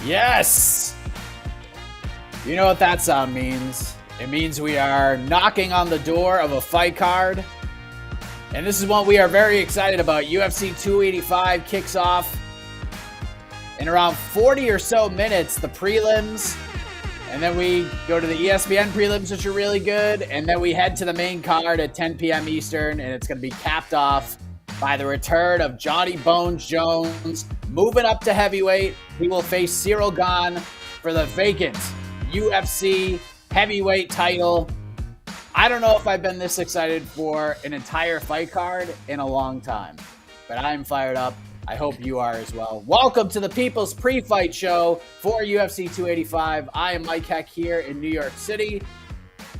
Yes! You know what that sound means. It means we are knocking on the door of a fight card. And this is one we are very excited about. UFC 285 kicks off in around 40 or so minutes, the prelims. And then we go to the ESPN prelims, which are really good. And then we head to the main card at 10 p.m. Eastern. And it's going to be capped off by the return of Johnny Bones Jones. Moving up to heavyweight, he will face Ciryl Gane for the vacant UFC heavyweight title. I don't know if I've been this excited for an entire fight card in a long time, but I'm fired up. I hope you are as well. Welcome to the People's Pre-Fight Show for UFC 285. I am Mike Heck here in New York City,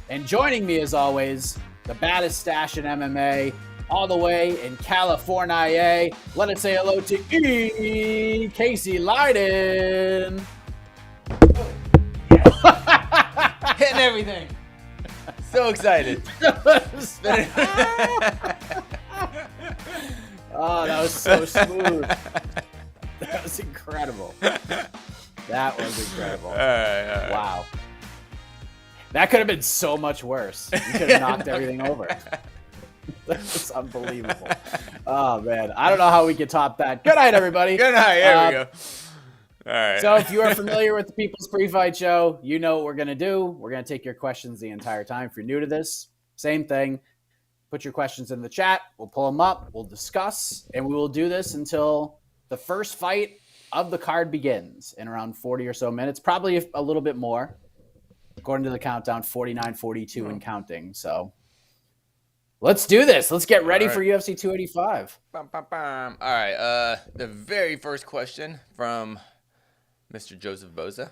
and joining me as always, the baddest stash in MMA, all the way in California. Let us say hello to Casey Leydon. Hitting everything. So excited. Oh, that was so smooth. That was incredible. That was incredible. All right. Wow. That could have been so much worse. You could have knocked everything over. That's unbelievable. Oh, man. I don't know how we could top that. Good night, everybody. Good night. There we go. All right. So if you are familiar with the People's Pre-Fight Show, you know what we're going to do. We're going to take your questions the entire time. If you're new to this, same thing. Put your questions in the chat. We'll pull them up. We'll discuss. And we will do this until the first fight of the card begins in around 40 or so minutes. Probably a little bit more. According to the countdown, 49, 42 and counting. So let's do this. Let's get ready for UFC 285. Bum, bum, bum. All right. The very first question from Mr. Joseph Boza.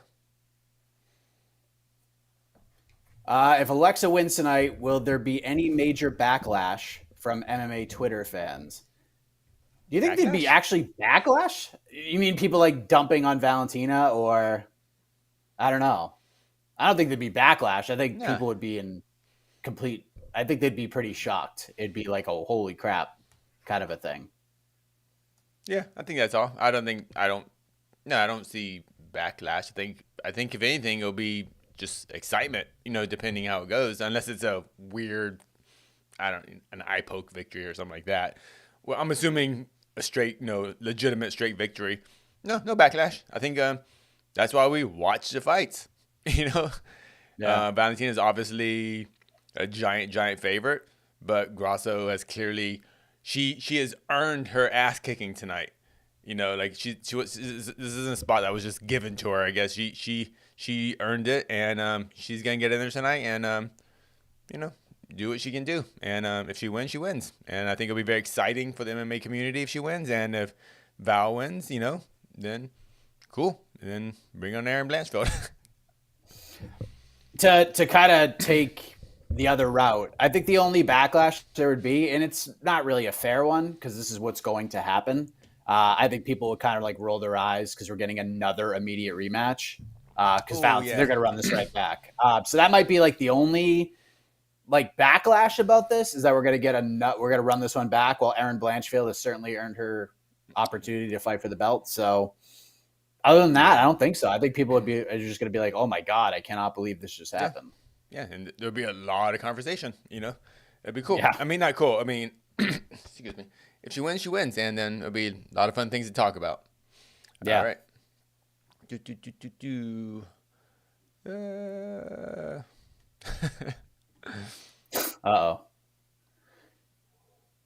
If Alexa wins tonight, will there be any major backlash from MMA Twitter fans? Do you think there'd be actually backlash? You mean people like dumping on Valentina, or I don't know. I don't think there'd be backlash. I think people would be in complete. I think they'd be pretty shocked. It'd be like a holy crap kind of a thing. Yeah, I think that's all. I don't see backlash. I think if anything, it'll be just excitement, depending how it goes, unless it's a weird, an eye poke victory or something like that. Well, I'm assuming a straight, legitimate straight victory. No backlash. I think that's why we watch the fights. Valentina is obviously a giant favorite, but Grasso has clearly she has earned her ass kicking tonight. She was, this isn't a spot that was just given to her. I guess she earned it, and she's gonna get in there tonight, and do what she can do. And if she wins, she wins. And I think it'll be very exciting for the MMA community if she wins. And if Val wins, then cool. And then bring on Aaron Blanchfield. To kind of take the other route, I think the only backlash there would be, and it's not really a fair one because this is what's going to happen. I think people would kind of like roll their eyes because we're getting another immediate rematch because they're going to run this right back. So that might be like the only like backlash about this is that we're going to run this one back while Aaron Blanchfield has certainly earned her opportunity to fight for the belt. So other than that, I don't think so. I think people are just going to be like, oh my God, I cannot believe this just happened. Yeah, and there'll be a lot of conversation, It'd be cool. Yeah. I mean, not cool. I mean, excuse me. If she wins, she wins, and then it'll be a lot of fun things to talk about. Yeah. All right. Uh-oh.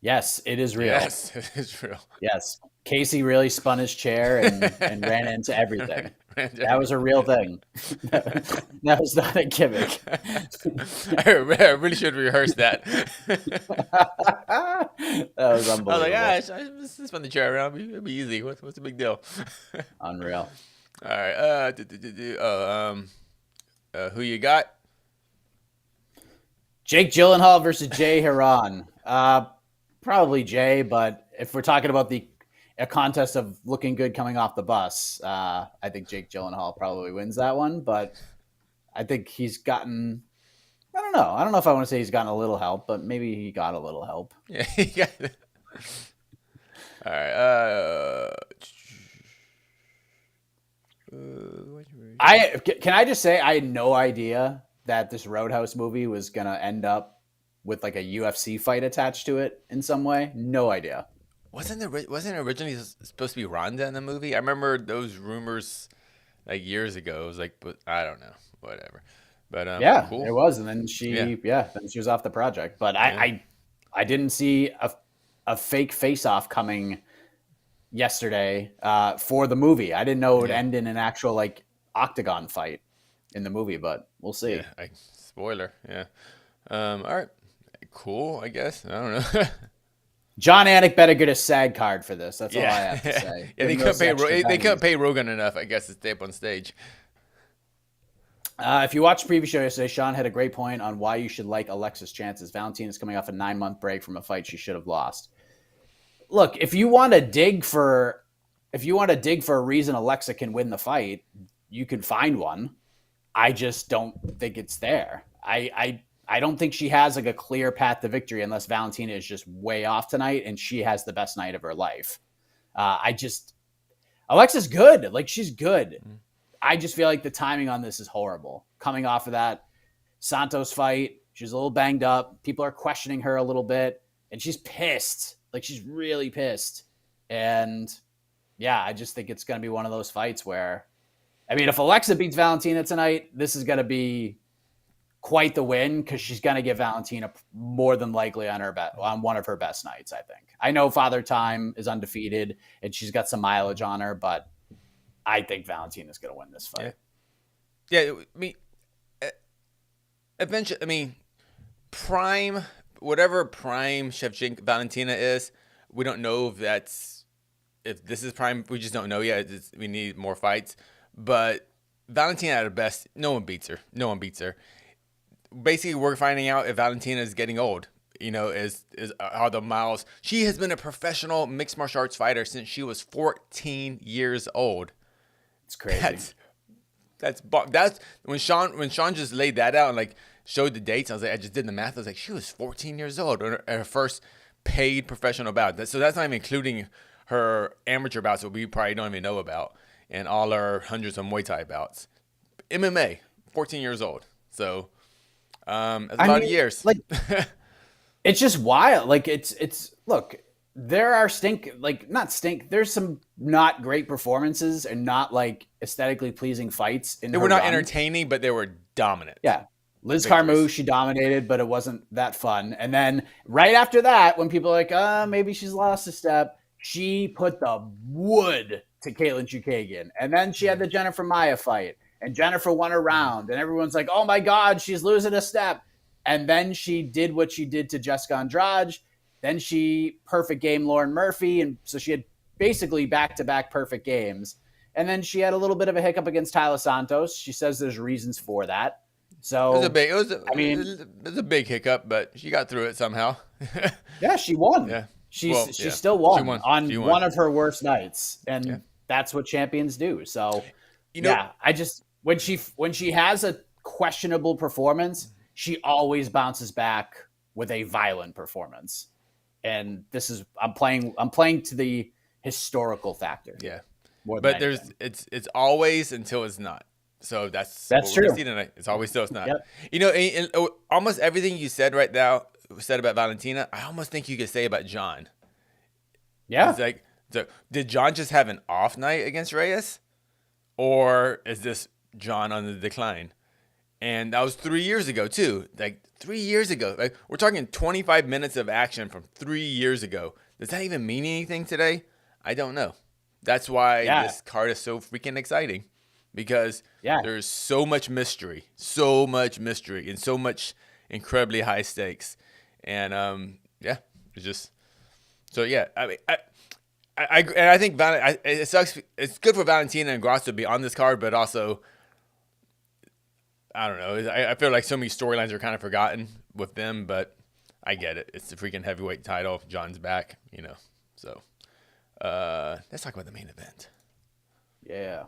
Yes, it is real. Yes, it is real. Yes. Casey really spun his chair and ran into everything. That was a real thing. That was not a gimmick. I really should rehearse that. That was unbelievable. I was like, I just spun the chair around. It'll be easy. What's the big deal? Unreal. All right. Who you got? Jake Gyllenhaal versus Jay Hieron. Probably Jay, but if we're talking about a contest of looking good coming off the bus, I think Jake Gyllenhaal probably wins that one. But I think he's gotten I don't know. I don't know if I want to say he's gotten a little help, but maybe he got a little help. Yeah, he got it. All right. Can I just say I had no idea that this Roadhouse movie was gonna end up with like a UFC fight attached to it in some way. No idea. Wasn't it originally supposed to be Ronda in the movie? I remember those rumors like years ago. It was like, but I don't know, whatever. But Yeah, cool. it was, and then then she was off the project. But I didn't see a fake face off coming yesterday for the movie. I didn't know it would end in an actual like octagon fight in the movie, but we'll see. Yeah, spoiler. Yeah. All right. Cool. I guess. I don't know. John Anik better get a SAG card for this. That's all I have to say. Yeah, they couldn't pay Rogan enough, I guess, to stay up on stage. If you watched the preview show yesterday, Sean had a great point on why you should like Alexis' chances. Valentina's coming off a 9-month break from a fight she should have lost. Look, if you want to dig for a reason Alexa can win the fight, you can find one. I just don't think it's there. I don't think she has like a clear path to victory unless Valentina is just way off tonight and she has the best night of her life. Alexa's good. Like, she's good. I just feel like the timing on this is horrible. Coming off of that Santos fight, she's a little banged up. People are questioning her a little bit, and she's pissed. Like, she's really pissed. And yeah, I just think it's going to be one of those fights where, I mean, if Alexa beats Valentina tonight, this is going to be quite the win because she's going to get Valentina more than likely on one of her best nights, I think. I know Father Time is undefeated and she's got some mileage on her, but I think Valentina's going to win this fight. Yeah, I mean, eventually, whatever prime Shevchenko Valentina is, we don't know if this is prime. We just don't know yet. We need more fights. But Valentina at her best, no one beats her. Basically, we're finding out if Valentina is getting old. Is how the miles. She has been a professional mixed martial arts fighter since she was 14 years old. It's crazy. That's when Sean just laid that out and like showed the dates. I was like, I just did the math. I was like, she was 14 years old at her first paid professional bout. So that's not even including her amateur bouts that we probably don't even know about, and all her hundreds of Muay Thai bouts. MMA, 14 years old. So that's a lot of years. Like, it's just wild. Like, it's look, there are there's some not great performances and not like aesthetically pleasing fights in They were not entertaining, but they were dominant. Yeah. Liz Carmouche, she dominated, but it wasn't that fun. And then right after that, when people are like, maybe she's lost a step, she put the wood to Caitlin Chukagian. And then she had the Jennifer Maia fight, and Jennifer won a round, and everyone's like, oh my God, she's losing a step. And then she did what she did to Jessica Andrade. Then she perfect game Lauren Murphy. And so she had basically back-to-back perfect games. And then she had a little bit of a hiccup against Tyler Santos. She says there's reasons for that. So it was a big hiccup, but she got through it somehow. Yeah, she won. Yeah. She still won, She won. one of her worst nights. And that's what champions do. So I just when she has a questionable performance, she always bounces back with a violent performance. And this is I'm playing to the historical factor. Yeah. But it's always until it's not. So that's true. We're see tonight. It's always still it's not. Yep. And almost everything you said right now about Valentina, I almost think you could say about Jon. Yeah. It's like, did Jon just have an off night against Reyes? Or is this Jon on the decline? And that was 3 years ago, too. Like, 3 years ago. Like, we're talking 25 minutes of action from 3 years ago. Does that even mean anything today? I don't know. That's why this card is so freaking exciting. Because there's so much mystery, and so much incredibly high stakes. And, it's just... So, yeah, I mean, I think it sucks. It's good for Valentina and Grasso to be on this card, but also... I don't know. I feel like so many storylines are kind of forgotten with them, but I get it. It's the freaking heavyweight title. Jon's back, So, let's talk about the main event. Yeah.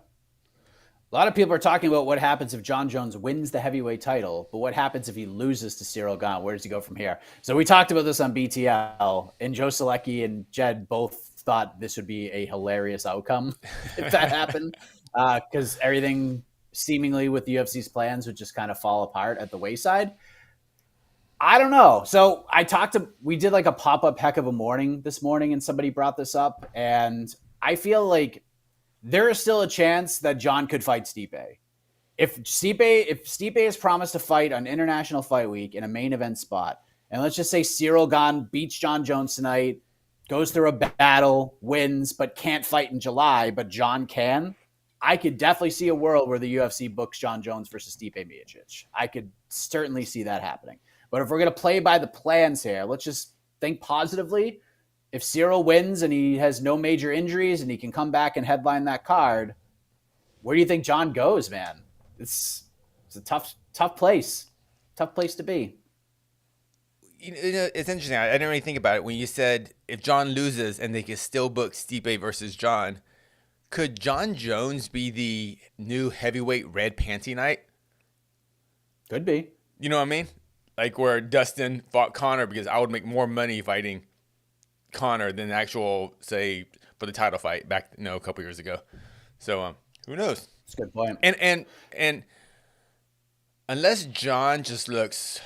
A lot of people are talking about what happens if Jon Jones wins the heavyweight title, but what happens if he loses to Ciryl Gane? Where does he go from here? So we talked about this on BTL, and Joe Selecki and Jed both thought this would be a hilarious outcome if that happened. because everything seemingly with the UFC's plans would just kind of fall apart at the wayside. I don't know. So we did like a pop-up heck of a morning this morning, and somebody brought this up, and I feel like there is still a chance that Jon could fight Stipe. If Stipe is promised to fight on International Fight Week in a main event spot, and let's just say Ciryl Gane beats Jon Jones tonight, goes through a battle, wins, but can't fight in July, but Jon can, I could definitely see a world where the UFC books Jon Jones versus Stipe Miocic. I could certainly see that happening. But if we're going to play by the plans here, let's just think positively. If Ciryl wins and he has no major injuries and he can come back and headline that card, where do you think Jon goes, man? It's a tough place. Tough place to be. It's interesting. I didn't really think about it when you said if Jon loses and they can still book Stipe versus Jon, could Jon Jones be the new heavyweight red panty night? Could be. You know what I mean? Like where Dustin fought Conor, because I would make more money fighting Conor than actual, say, for the title fight back, a couple years ago. So who knows? That's a good point. And unless Jon just looks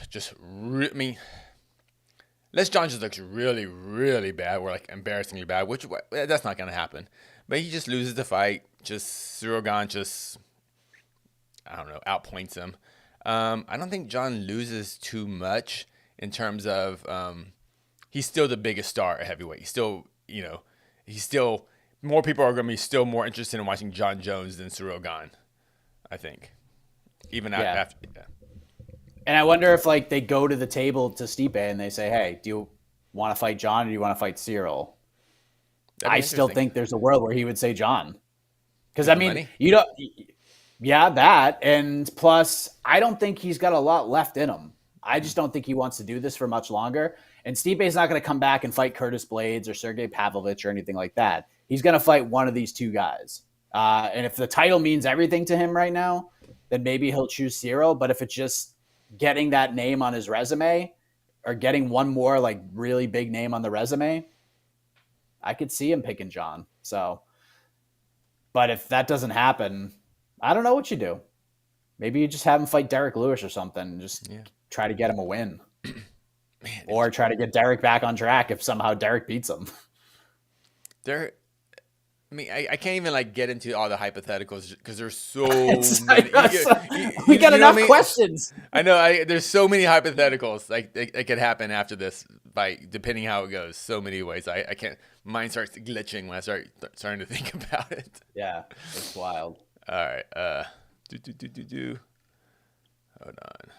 unless Jon just looks really, really bad, or like embarrassingly bad, which that's not going to happen. But he just loses the fight. Just Ciryl Gane just, I don't know, outpoints him. I don't think Jon loses too much in terms of he's still the biggest star at heavyweight. He's still, more people are going to be still more interested in watching Jon Jones than Ciryl Gane, I think. Even after. Yeah. And I wonder if like they go to the table to Stipe and they say, "Hey, do you want to fight Jon or do you want to fight Ciryl?" I still think there's a world where he would say Jon. Because I mean, yeah, that. And plus, I don't think he's got a lot left in him. I just don't think he wants to do this for much longer. And Stipe is not going to come back and fight Curtis Blades or Sergey Pavlovich or anything like that. He's going to fight one of these two guys. And if the title means everything to him right now, then maybe he'll choose Ciryl. But if it's just getting that name on his resume or getting one more like really big name on the resume, I could see him picking Jon. So, but if that doesn't happen, I don't know what you do. Maybe you just have him fight Derek Lewis or something and just try to get him a win. Man, or try to get Derek back on track if somehow Derek beats him. I can't even like get into all the hypotheticals because there's so many. We got enough questions. I know. There's so many hypotheticals like that could happen after this fight, depending how it goes. So many ways. I can't. Mine starts glitching when I starting to think about it. Yeah, it's wild. All right. Hold on.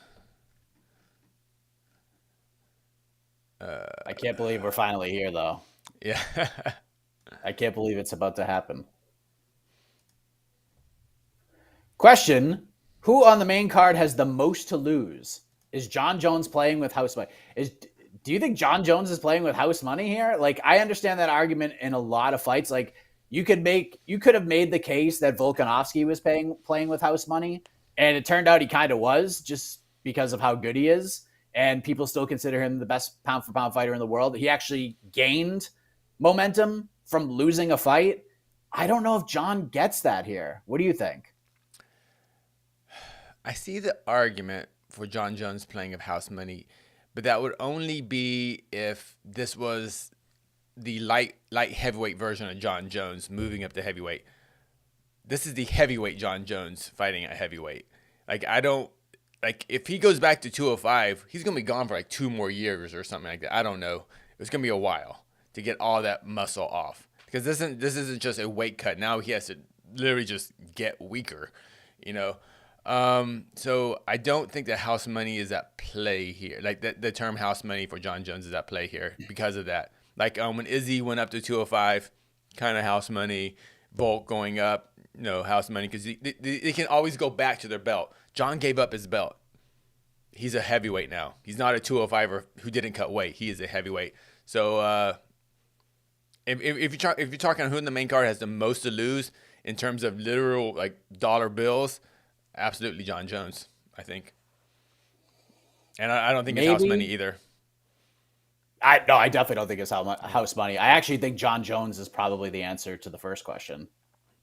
I can't believe we're finally here, though. Yeah. I can't believe it's about to happen. Question: who on the main card has the most to lose? Is Jon Jones playing with house money? Do you think Jon Jones is playing with house money here? Like, I understand that argument in a lot of fights. Like, you could have made the case that Volkanovski was playing with house money, and it turned out he kind of was, just because of how good he is. And people still consider him the best pound-for-pound fighter in the world. He actually gained momentum from losing a fight. I don't know if Jon gets that here. What do you think? I see the argument for Jon Jones playing of house money, but that would only be if this was the light heavyweight version of Jon Jones moving up to heavyweight. This is the heavyweight Jon Jones fighting at heavyweight. Like, if he goes back to 205, he's going to be gone for like 2 more years or something like that. I don't know. It's going to be a while to get all that muscle off. Because this isn't just a weight cut. Now he has to literally just get weaker, So I don't think that house money is at play here. Like, the term house money for Jon Jones is at play here because of that. Like, when Izzy went up to 205, kind of house money. Volk going up, house money. Because they can always go back to their belt. Jon gave up his belt. He's a heavyweight now. He's not a 205er who didn't cut weight. He is a heavyweight. So if you're talking who in the main card has the most to lose in terms of literal like dollar bills, absolutely Jon Jones, I think. And I don't think it's house money either. I definitely don't think it's house money. I actually think Jon Jones is probably the answer to the first question.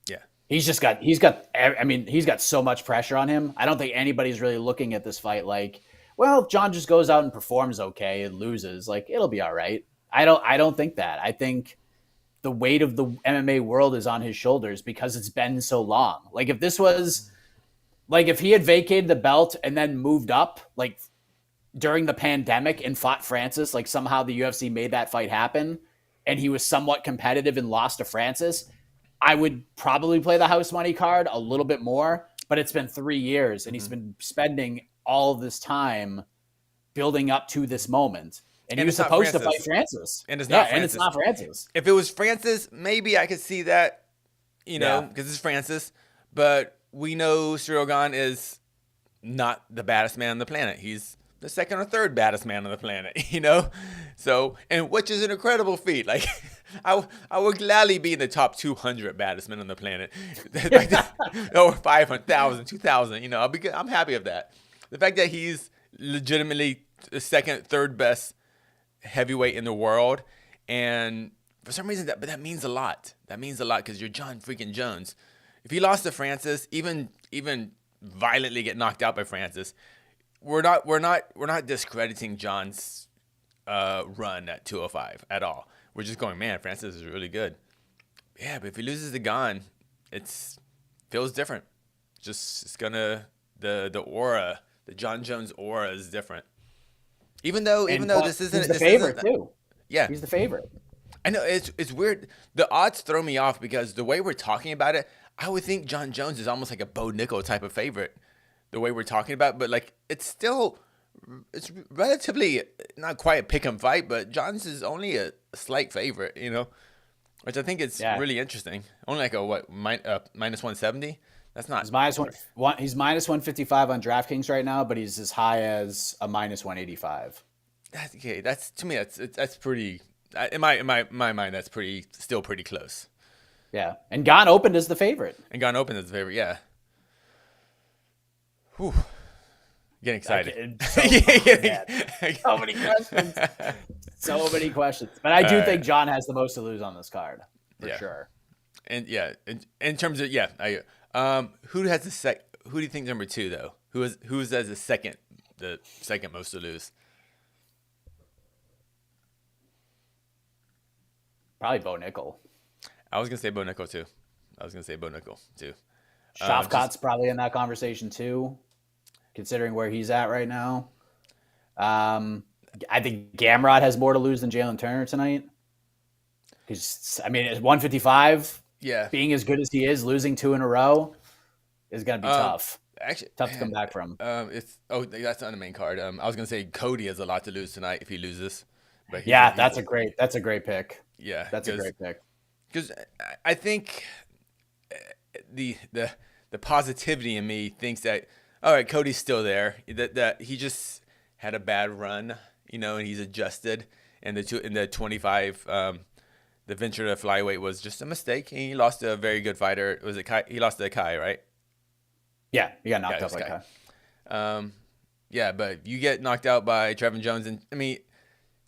Yeah. he's got so much pressure on him. I don't think anybody's really looking at this fight like, well, if Jon just goes out and performs okay and loses, like it'll be all right. I don't think that. I think the weight of the MMA world is on his shoulders because it's been so long. Like if he had vacated the belt and then moved up, like during the pandemic and fought Francis, like somehow the UFC made that fight happen and he was somewhat competitive and lost to Francis, I would probably play the house money card a little bit more, but it's been 3 years and he's been spending all of this time building up to this moment. And he was supposed to fight Francis. And it's not Francis. And it's not Francis. If it was Francis, maybe I could see that, because it's Francis. But we know Ciryl Gane is not the baddest man on the planet. He's the second or third baddest man on the planet, So, and which is an incredible feat. Like, I would gladly be in the top 200 baddest men on the planet. Or 500,000, 2,000, I'm happy of that. The fact that he's legitimately the second, third best heavyweight in the world, and for some reason that means a lot. That means a lot because you're Jon freaking Jones. If he lost to Francis, even violently get knocked out by Francis, we're not discrediting Jon's run at 205 at all. We're just going, man, Francis is really good. Yeah, but if he loses to Gane, feels different. It's gonna the aura, the Jon Jones aura is different. Even though this isn't the favorite too. Yeah, he's the favorite. I know it's weird. The odds throw me off because the way we're talking about it, I would think Jon Jones is almost like a Bo Nickel type of favorite. The way we're talking about it, but like it's relatively not quite a pick 'em fight, but Jon's is only a slight favorite, which I think is really interesting. Only like a minus 170. That's not. He's minus 155 on DraftKings right now, but he's as high as a minus 185. That's okay. That's to me. That's pretty. In my mind, that's still pretty close. Yeah, and Gane opened as the favorite. Yeah. Whew. Getting excited. So many questions. So many questions. But I do think Jon has the most to lose on this card for sure. And in terms of who has who do you think number 2 though? Who's as the second most to lose? Probably Bo Nickel. I was gonna say Bo Nickel too. Shavkat's probably in that conversation too, considering where he's at right now. I think Gamrot has more to lose than Jalen Turner tonight. It's 155. Yeah, being as good as he is, losing 2 in a row is going to be tough. Actually, tough to come back from. That's on the main card. I was gonna say Cody has a lot to lose tonight if he loses. But that's a great pick. Yeah, that's a great pick. Because I think the positivity in me thinks that all right, Cody's still there. That he just had a bad run, and he's adjusted. And the 25, the venture to flyweight was just a mistake. And he lost to a very good fighter. Was it Kai? He lost to Kai, right? Yeah, he got knocked out by Kai. Yeah, but you get knocked out by Trevin Jones, and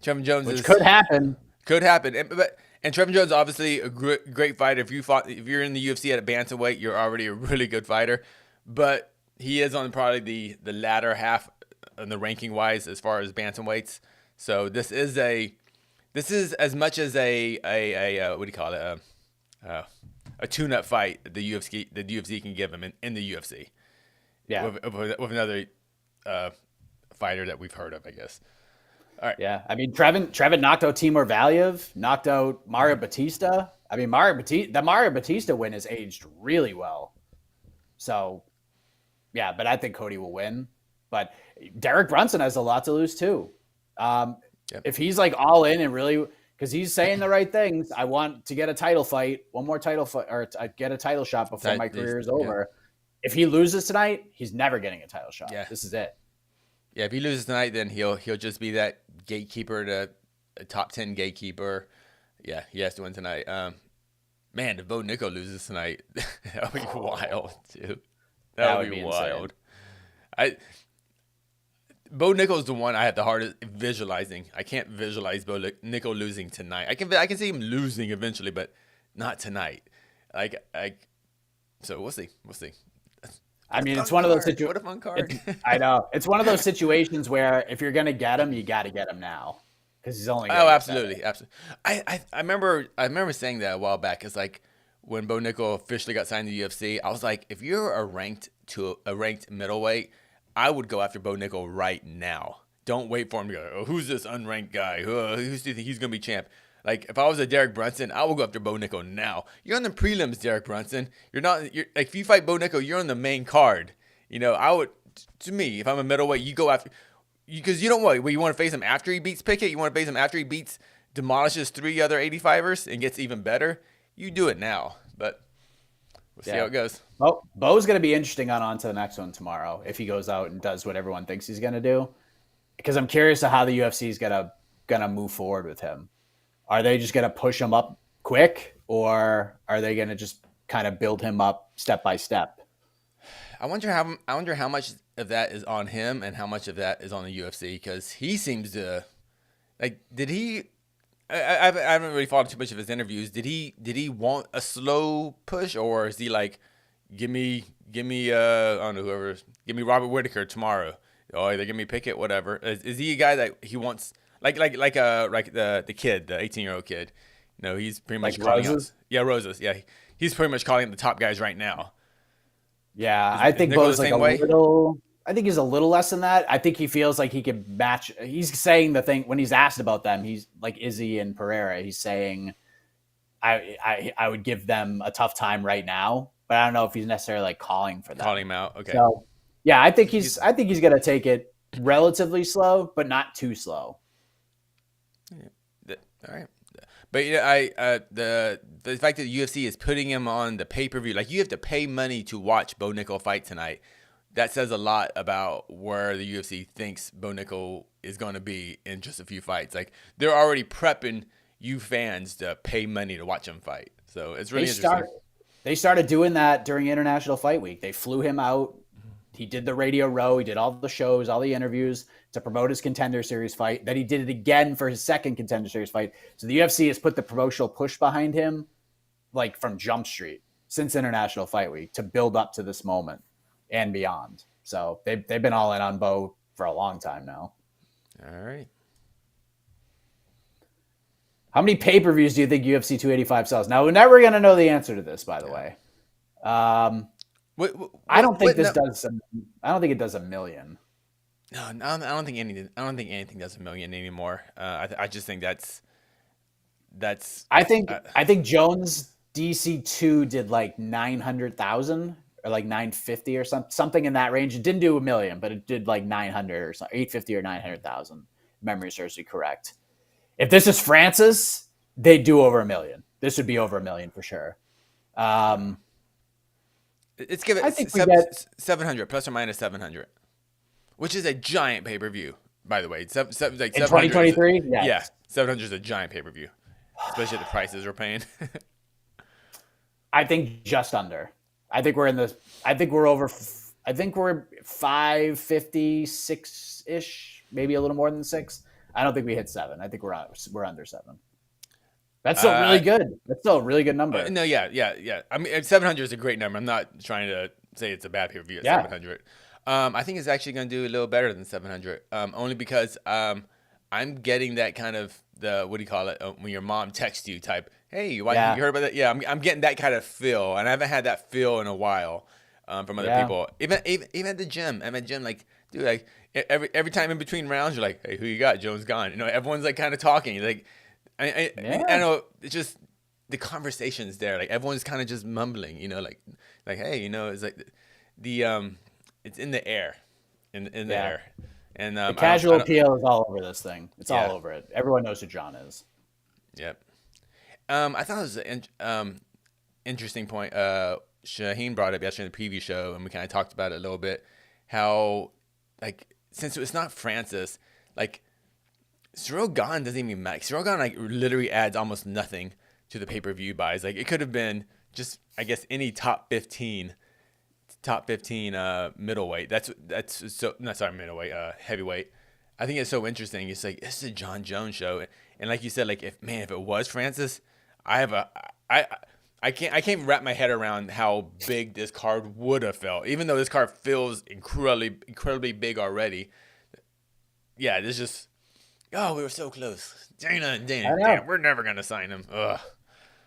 Trevin Jones could happen. Could happen, and Trevin Jones obviously a great fighter. If you're in the UFC at a bantamweight, you're already a really good fighter. But he is on probably the latter half in the ranking wise as far as bantamweights. So this is as much as a what do you call it? A tune-up fight the UFC can give him in the UFC. Yeah, with another fighter that we've heard of, I guess. All right. Yeah, Trevin knocked out Timur Valiev, knocked out Mario Batista. The Mario Batista win has aged really well. So, yeah, but I think Cody will win. But Derek Brunson has a lot to lose too. If he's like all in and really, because he's saying the right things, I want to get a title fight, one more title fight, or get a title shot before my career is over. If he loses tonight, he's never getting a title shot. Yeah. This is it. Yeah, if he loses tonight, then he'll just be that gatekeeper to a top 10 gatekeeper. Yeah, he has to win tonight. Man, if Bo Nickel loses tonight, that would be wild, too. That would be wild. Bo Nickel's the one I have the hardest visualizing. I can't visualize Bo Nickel losing tonight. I can see him losing eventually, but not tonight. So we'll see. We'll see. I What a mean, it's fun one of those card. What situations. a fun card. I know it's one of those situations where if you're gonna get him, you got to get him now because he's only gonna Oh, get better. absolutely, absolutely. I remember saying that a while back. It's like when Bo Nickel officially got signed to the UFC. I was like, if you're a ranked middleweight, I would go after Bo Nickel right now. Don't wait for him to go. Oh, who's this unranked guy? Who's do you think he's gonna be champ? Like if I was a Derek Brunson, I would go after Bo Nickel now. You're on the prelims, Derek Brunson. You're not. You're like if you fight Bo Nickel, you're on the main card. I would. To me, if I'm a middleweight, you go after. Because you don't want. Well, you want to face him after he beats Pickett. You want to face him after he demolishes 3 other 85ers and gets even better. You do it now, but we'll see how it goes. Well, Bo's going to be interesting on to the next one tomorrow if he goes out and does what everyone thinks he's going to do. Because I'm curious to how the UFC is gonna move forward with him. Are they just going to push him up quick, or are they going to just kind of build him up step by step? I wonder how much of that is on him and how much of that is on the UFC, because he seems to did he? I haven't really followed too much of his interviews. Did he want a slow push, or is he like, give me I don't know, give me Robert Whittaker tomorrow? Oh, they give me Pickett, whatever. Is he a guy that he wants like the kid, the 18-year-old kid? No, he's pretty much Like calling Roses? out. Yeah, Roses. Yeah, he's pretty much calling the top guys right now. Yeah, I think Nickel Bo's the like same way? little. I think he's a little less than that. I think he feels like he could match. He's saying the thing when he's asked about them. He's like Izzy and Pereira. He's saying, I would give them a tough time right now, but I don't know if he's necessarily like calling for them. Calling him out. Okay. So yeah, I think he's gonna take it relatively slow, but not too slow. All right. But the fact that the UFC is putting him on the pay-per-view, like you have to pay money to watch Bo Nickel fight tonight. That says a lot about where the UFC thinks Bo Nickel is going to be in just a few fights. Like they're already prepping you fans to pay money to watch him fight. So it's really interesting. They started doing that during International Fight Week. They flew him out. He did the Radio Row. He did all the shows, all the interviews to promote his Contender Series fight. Then he did it again for his second Contender Series fight. So the UFC has put the promotional push behind him, like from Jump Street, since International Fight Week to build up to this moment and beyond. So they've been all in on Bo for a long time now. All right. How many pay-per-views do you think UFC 285 sells? Now, we're never going to know the answer to this, by the way. I don't think it does a million. No, I don't think anything does a million anymore. I just think that's. I think Jones DC2 did like 900,000 or like 950 or something in that range. It didn't do a million, but it did like 900 or something, 850 or 900,000. Memory serves me correct. If this is Francis, they'd do over a million. This would be over a million for sure. Let's give it 700 plus or minus 700, which is a giant pay per view, by the way. In 2023, yeah, 700 is a giant pay per view, especially at the prices we're paying. I think just under. I think we're over. I think we're 556 ish, maybe a little more than 6. I don't think we hit 7. I think we're under 7. That's still really good. That's still a really good number. No, yeah. I mean, 700 is a great number. I'm not trying to say it's a bad pay-per-view at 700. I think it's actually going to do a little better than 700, only because I'm getting that kind of what do you call it, when your mom texts you type, hey, you heard about that? Yeah, I'm getting that kind of feel, and I haven't had that feel in a while from other people. Even at the gym. I'm at gym, like, dude, like every time in between rounds, you're like, hey, who you got? Jones Gane. Everyone's like kind of talking, like. I know it's just the conversation's there. Like everyone's kind of just mumbling, like hey, it's like it's in the air, in the air, and the casual appeal is all over this thing. It's all over it. Everyone knows who John is. Yep. I thought it was an interesting point. Shaheen brought up yesterday in the preview show, and we kind of talked about it a little bit. How since it's not Francis, Ciryl Gane doesn't even matter. Ciryl Gane literally adds almost nothing to the pay-per-view buys. It could have been just, I guess, any top 15 middleweight. That's so not sorry middleweight, heavyweight. I think it's so interesting. It's like this is a Jon Jones show, and like you said, if it was Francis, I I can't wrap my head around how big this card would have felt, even though this card feels incredibly big already. Yeah, this just oh, we were so close. I Dana, know. damn, we're never gonna sign him. Ugh.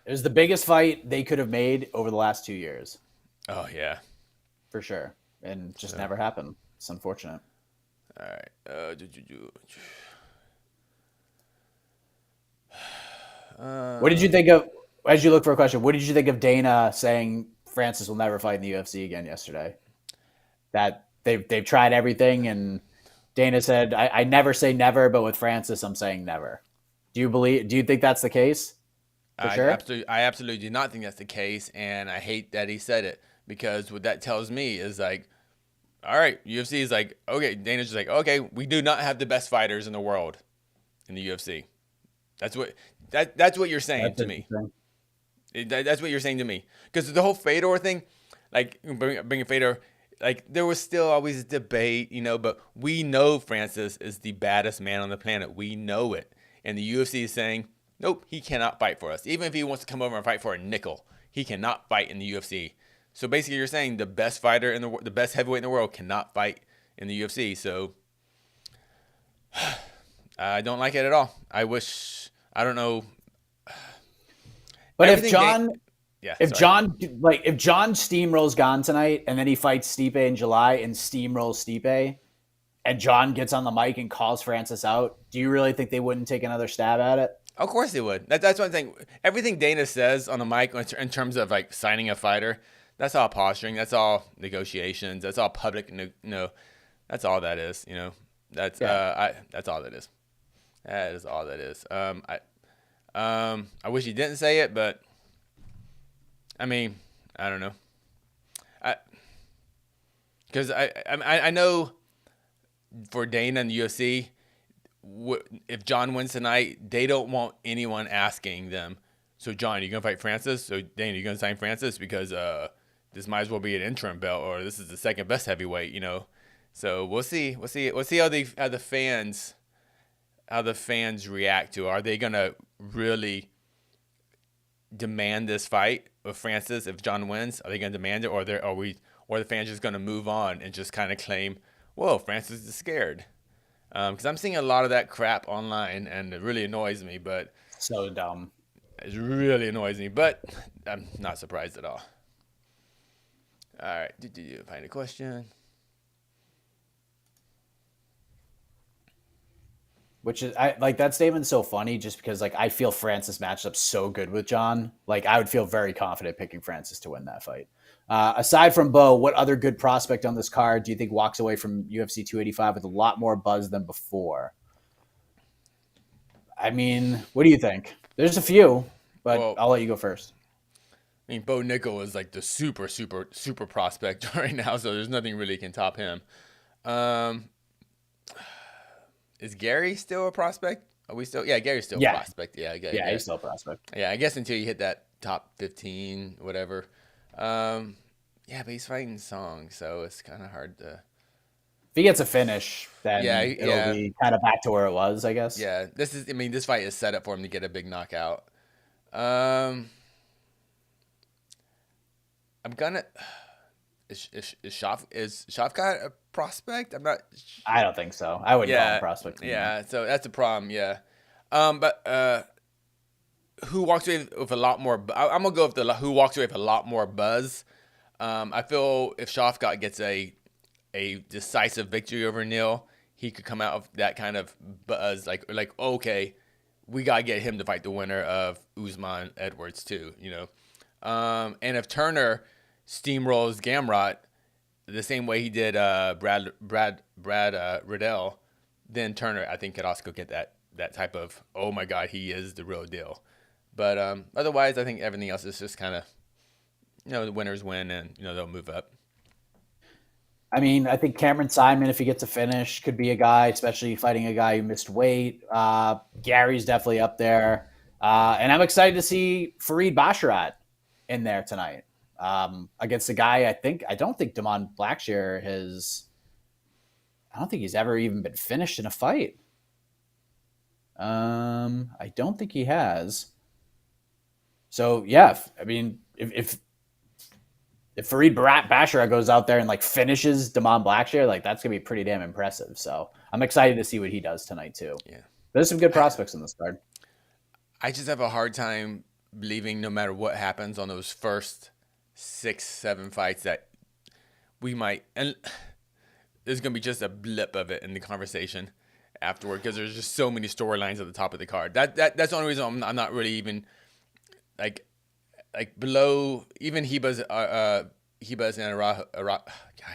It was the biggest fight they could have made over the last 2 years, Oh yeah. for sure, and just So never happened. It's unfortunate. all right. What did you think of, as you look for a question, what did you think of Dana saying Francis will never fight in the UFC again yesterday? That they've tried everything, and Dana said, I never say never, but with Francis, I'm saying never. Do you think that's the case? For sure? I absolutely do not think that's the case, and I hate that he said it because what that tells me is like, all right, UFC is like, okay, Dana's just like, okay, we do not have the best fighters in the world in the UFC. That's what that's what you're saying That's to me. interesting. That's what you're saying to me because the whole Fedor thing, like bringing Fedor, like there was still always debate, you know, but we know Francis is the baddest man on the planet. We know it, and the UFC is saying, nope, he cannot fight for us. Even if he wants to come over and fight for a nickel, he cannot fight in the UFC. So basically, you're saying the best fighter in the best heavyweight in the world cannot fight in the UFC. So I don't like it at all. I don't know. But Everything yeah, if sorry. John steamrolls Gane tonight and then he fights Stipe in July and steamrolls Stipe, and John gets on the mic and calls Francis out, do you really think they wouldn't take another stab at it? Of course they would. That's one thing. Everything Dana says on the mic in terms of like signing a fighter, that's all posturing. That's all negotiations. That's all public. That's all that is. You know, that's all that is. That is all that is. I wish he didn't say it, but I mean, I don't know. Because I know for Dana and the UFC, if John wins tonight, they don't want anyone asking them, so John, you gonna fight Francis? So Dana, you gonna sign Francis? Because this might as well be an interim belt, or this is the second best heavyweight, you know. So we'll see how the fans react to it. Are they gonna really demand this fight with Francis if John wins? Are they gonna demand it, or or the fans just gonna move on and just kind of claim, whoa, Francis is scared? Because I'm seeing a lot of that crap online, and it really annoys me. But So dumb. it really annoys me. But I'm not surprised at all. All right, did you find a question? Which is I like that statement's so funny just because like I feel Francis matched up so good with John. Like I would feel very confident picking Francis to win that fight. Aside from Bo, what other good prospect on this card do you think walks away from UFC 285 with a lot more buzz than before? I mean, what do you think? There's a few, but Well, I'll let you go first. I mean, Bo Nickel is like the super prospect right now, so there's nothing really can top him. Um, is Gary still a prospect? Are we still? Yeah, Gary's still a Yeah, prospect. Yeah, yeah, he's still a prospect. yeah. I guess until you hit that top 15, whatever. Yeah, but he's fighting Song, so it's kind of hard to. If he gets a finish, Yeah, then it'll yeah, be kind of back to where it was, I guess. yeah. This is. I mean, this fight is set up for him to get a big knockout. Um, I'm gonna. Is Shafkat a prospect? I'm not. I don't think so. I wouldn't call him Yeah, a prospect anymore. yeah. So that's the problem. Yeah. But who walks away with a lot more? I'm gonna go with the who walks away with a lot more buzz. I feel if Shafkat gets a decisive victory over Neil, he could come out of that kind of buzz, like okay, we gotta get him to fight the winner of Usman Edwards too, you know. And if Turner steamrolls Gamrot the same way he did Brad Riddell, then Turner I think could also get that type of, oh my god, he is the real deal. But otherwise, I think everything else is just kind of, you know, the winners win, and you know they'll move up. I mean, I think Cameron Simon, if he gets a finish, could be a guy, especially fighting a guy who missed weight. Gary's definitely up there. And I'm excited to see Fareed Basharat in there tonight against a guy I don't think Damon Blackshear I don't think he's ever even been finished in a fight. I don't think he has. So, yeah, I mean, if Fareed Basharat goes out there and like finishes Damon Blackshear, like that's gonna be pretty damn impressive. So I'm excited to see what he does tonight too. Yeah. There's some good prospects in this card. I just have a hard time believing no matter what happens on those first 6-7 fights that we might, and there's going to be just a blip of it in the conversation afterward because there's just so many storylines at the top of the card. That's the only reason I'm not really even like below even Hiba's and I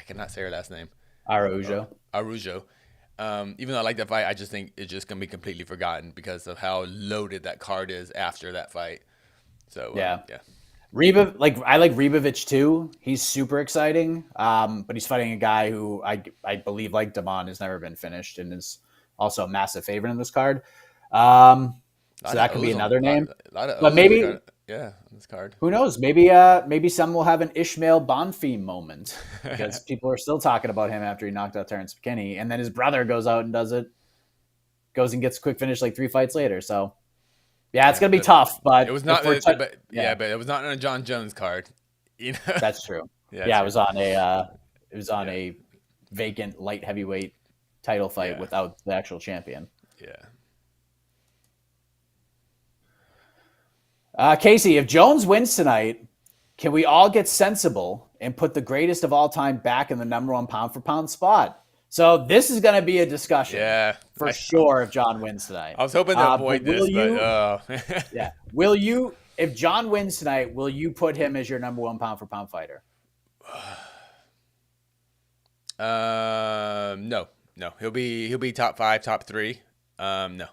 cannot say her last name. Araujo. Even though I like that fight, I just think it's just gonna be completely forgotten because of how loaded that card is after that fight. So yeah. Reba, I like Ribovic too. He's super exciting. But he's fighting a guy who I believe, like Damon, has never been finished and is also a massive favorite in this card. So that could be another name. But maybe on this card. Who knows? Maybe some will have an Ishmael Bonfim moment because people are still talking about him after he knocked out Terrence McKinney, and then his brother goes out and goes and gets a quick finish like 3 fights later. So yeah, it's gonna be tough, but it was not. But it was not on a Jon Jones card. You know, that's true. It was on a vacant light heavyweight title fight without the actual champion. Yeah. Casey, if Jones wins tonight, can we all get sensible and put the greatest of all time back in the number 1 pound for pound spot? So this is going to be a discussion for sure if Jon wins tonight. I was hoping to avoid this, yeah. Will you, if Jon wins tonight, will you put him as your number 1 pound for pound fighter? No. He'll be top 5, top 3. No.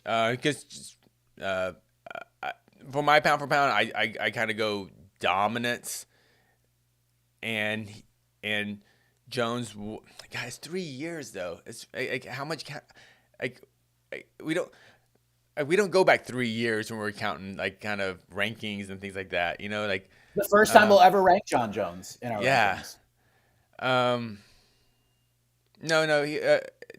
Because for my pound for pound, I kind of go dominance and Jones, guys, 3 years though. It's like how much we don't go back 3 years when we're counting like kind of rankings and things like that. You know, like the first time we'll ever rank Jon Jones in our rankings.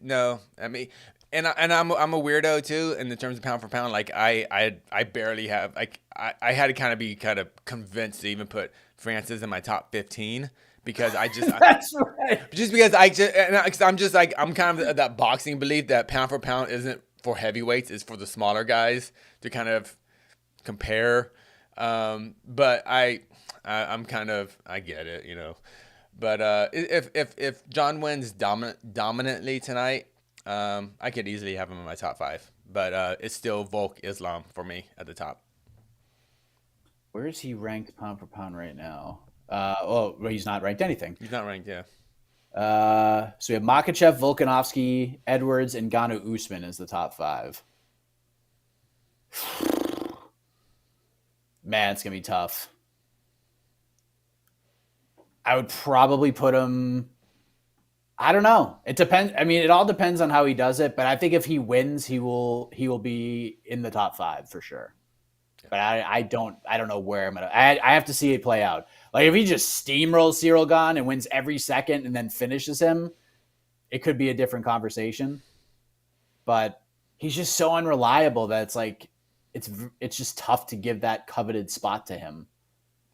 No. I mean, and I'm a weirdo too in the terms of pound for pound. Like I barely have I had to kind of convinced to even put Francis in my top 15. Because I just that's right. Just because I'm kind of that boxing belief that pound for pound isn't for heavyweights, it's for the smaller guys to kind of compare. But I'm kind of I get it, you know. But if Jon wins dominantly tonight, I could easily have him in my top 5. But it's still Volk Islam for me at the top. Where is he ranked pound for pound right now? He's not ranked anything. He's not ranked, yeah. So we have Makhachev, Volkanovski, Edwards, and Ganu Usman as the top 5. Man, it's gonna be tough. I would probably put him. I don't know. It depends. I mean, it all depends on how he does it. But I think if he wins, he will be in the top 5 for sure. But I don't know where I'm gonna. I have to see it play out. Like if he just steamrolls Ciryl Gane and wins every second and then finishes him, it could be a different conversation. But he's just so unreliable that it's like it's just tough to give that coveted spot to him.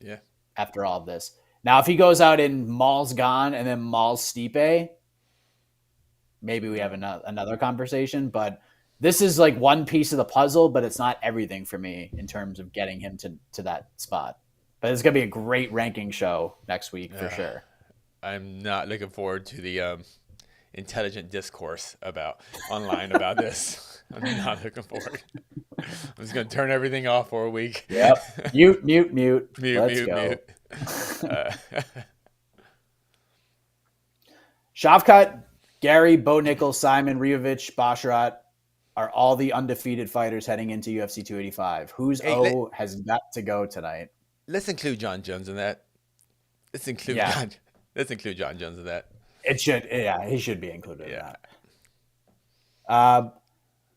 Yeah. After all of this, now if he goes out and mauls Gane and then mauls Stipe, maybe we have another conversation. But this is like one piece of the puzzle, but it's not everything for me in terms of getting him to that spot. But it's going to be a great ranking show next week for sure. I'm not looking forward to the intelligent discourse online about this. I'm not looking forward. I'm just going to turn everything off for a week. Yep. Mute. Let's go. Shavkat, Gary, Bo Nichols, Simon, Ribovic, Basharat are all the undefeated fighters heading into UFC 285. Whose has got to go tonight? Let's include Jon Jones in that. Let's include Jon Jones in that. It should, he should be included in that.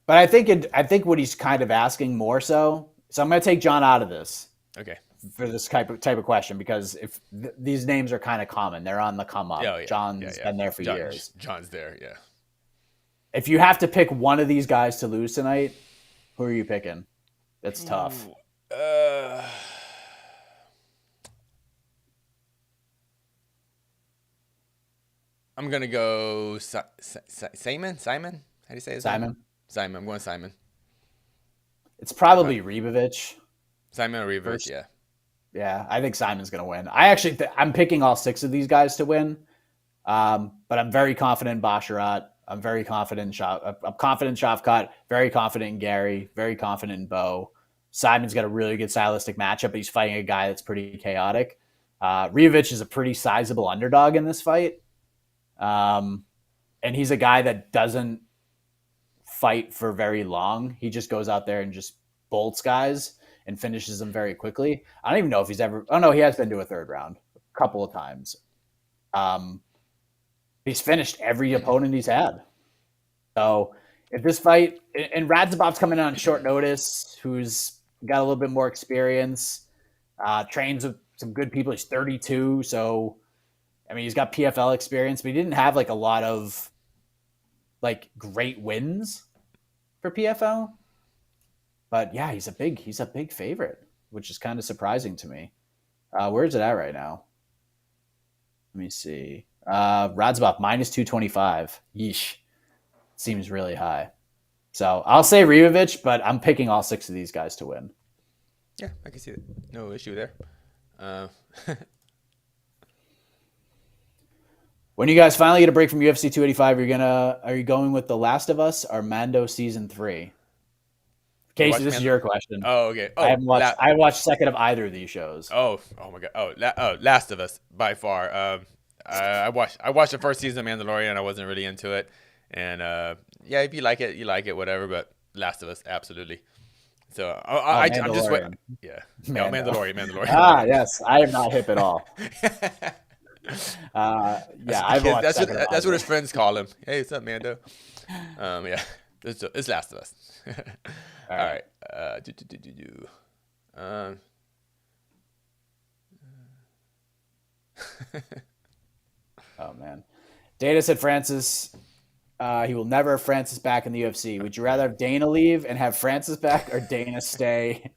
But I think what he's kind of asking more so I'm going to take Jon out of this. Okay. For this type of question, because if these names are kind of common, they're on the come up. Jon's been there for years. Jon's there, yeah. If you have to pick one of these guys to lose tonight, who are you picking? It's tough. I'm gonna go Simon. Simon, how do you say his name? Simon. Simon. I'm going Simon. It's probably Ribovic. Simon or Reavers, First. yeah. Yeah, I think Simon's going to win. I actually, I'm picking all 6 of these guys to win. But I'm very confident in Basharat. I'm very confident in I'm confident in Shavkat, very confident in Gary, very confident in Bo. Simon's got a really good stylistic matchup, but he's fighting a guy that's pretty chaotic. Rivovic is a pretty sizable underdog in this fight. And he's a guy that doesn't fight for very long. He just goes out there and just bolts guys and finishes them very quickly. I don't even know if he's ever. Oh no, he has been to a 3rd round a couple of times. He's finished every opponent he's had. So if this fight, and Radzhabov's coming in on short notice, who's got a little bit more experience, trains with some good people. He's 32, so I mean he's got PFL experience, but he didn't have like a lot of like great wins for PFL. But yeah, he's a big favorite, which is kind of surprising to me. Where is it at right now? Let me see. Radzhabov minus 225. Yeesh. Seems really high. So I'll say Rivovic, but I'm picking all 6 of these guys to win. Yeah, I can see that. No issue there. When you guys finally get a break from UFC 285, are you going with The Last of Us or Mando season 3? Casey, this is your question. Oh, okay. Oh, I haven't watched second of either of these shows. Oh my god. Last of Us by far. I watched the first season of Mandalorian. I wasn't really into it, and yeah, if you like it, you like it, whatever. But Last of Us, absolutely. So I'm just waiting. Yeah, Mandalorian. Ah, yes, I am not hip at all. I've watched. That's what his friends call him. Hey, what's up, Mando? Yeah, it's Last of Us. All right. Oh man, Dana said Francis. He will never have Francis back in the UFC. Would you rather have Dana leave and have Francis back, or Dana stay?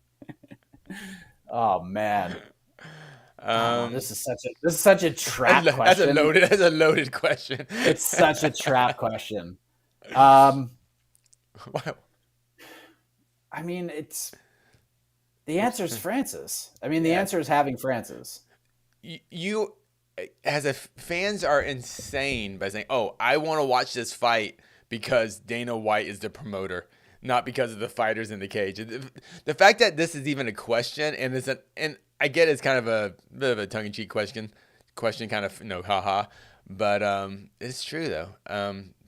Oh man, this is such a trap question. That's a loaded question. It's such a trap question. Wow. I mean, the answer is Francis. I mean, the answer is having Francis. You fans are insane by saying, "Oh, I want to watch this fight because Dana White is the promoter, not because of the fighters in the cage." The fact that this is even a question, and I get it's kind of a bit of a tongue-in-cheek question, kind of haha, but it's true though.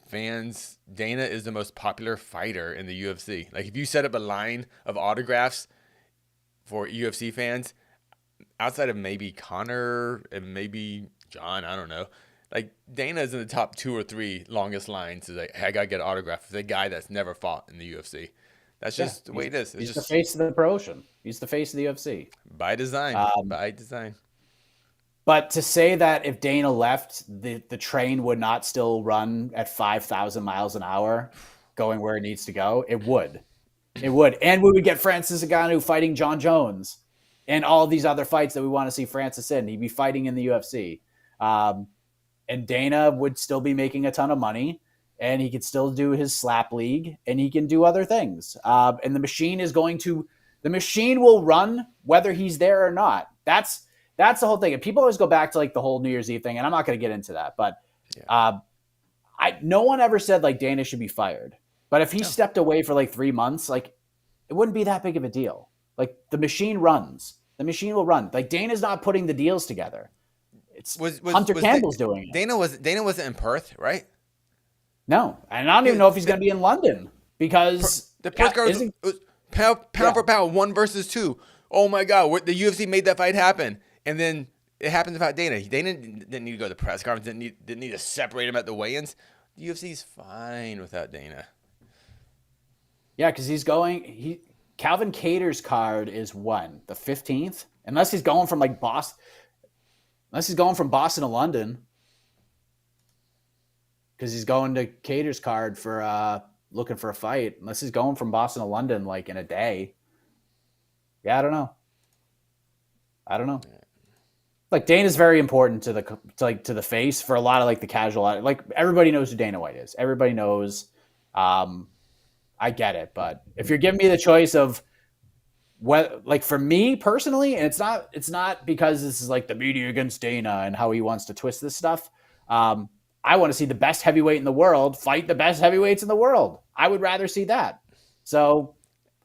Fans, Dana is the most popular fighter in the UFC. Like if you set up a line of autographs for UFC fans, outside of maybe Connor and maybe John, I don't know. Like Dana's in the top 2 or 3 longest lines. Is like, hey, I gotta get an autograph for the guy that's never fought in the UFC. That's just the way it is. He's just the face of the promotion. He's the face of the UFC by design. By design. But to say that if Dana left, the train would not still run at 5,000 miles an hour, going where it needs to go, it would. It would. And we would get Francis Ngannou fighting Jon Jones and all these other fights that we want to see Francis in. He'd be fighting in the UFC. And Dana would still be making a ton of money, and he could still do his slap league, and he can do other things. And the machine will run whether he's there or not. That's the whole thing. And people always go back to like the whole New Year's Eve thing, and I'm not going to get into that. But no one ever said like Dana should be fired. But if he stepped away for like 3 months, like it wouldn't be that big of a deal. Like the machine runs. The machine will run. Like Dana's not putting the deals together. Hunter Campbell's doing it. Dana wasn't in Perth, right? No, and I don't even know if he's going to be in London because the Perth card was pound for pound 1 versus 2. Oh my God, the UFC made that fight happen, and then it happened without Dana. Dana didn't need to go to the press conference. Didn't need to separate him at the weigh-ins. The UFC's fine without Dana. Yeah, because Calvin Kattar's card is when? The 15th? Unless he's going from like Boston. Unless he's going from Boston to London. Because he's going to Kattar's card for looking for a fight. Unless he's going from Boston to London like in a day. Yeah, I don't know. like Dana's very important to the face for a lot of like the casual, like everybody knows who Dana White is. Everybody knows. I get it, but if you're giving me the choice of what, like for me personally, and it's not because this is like the media against Dana and how he wants to twist this stuff. I want to see the best heavyweight in the world fight the best heavyweights in the world. I would rather see that. So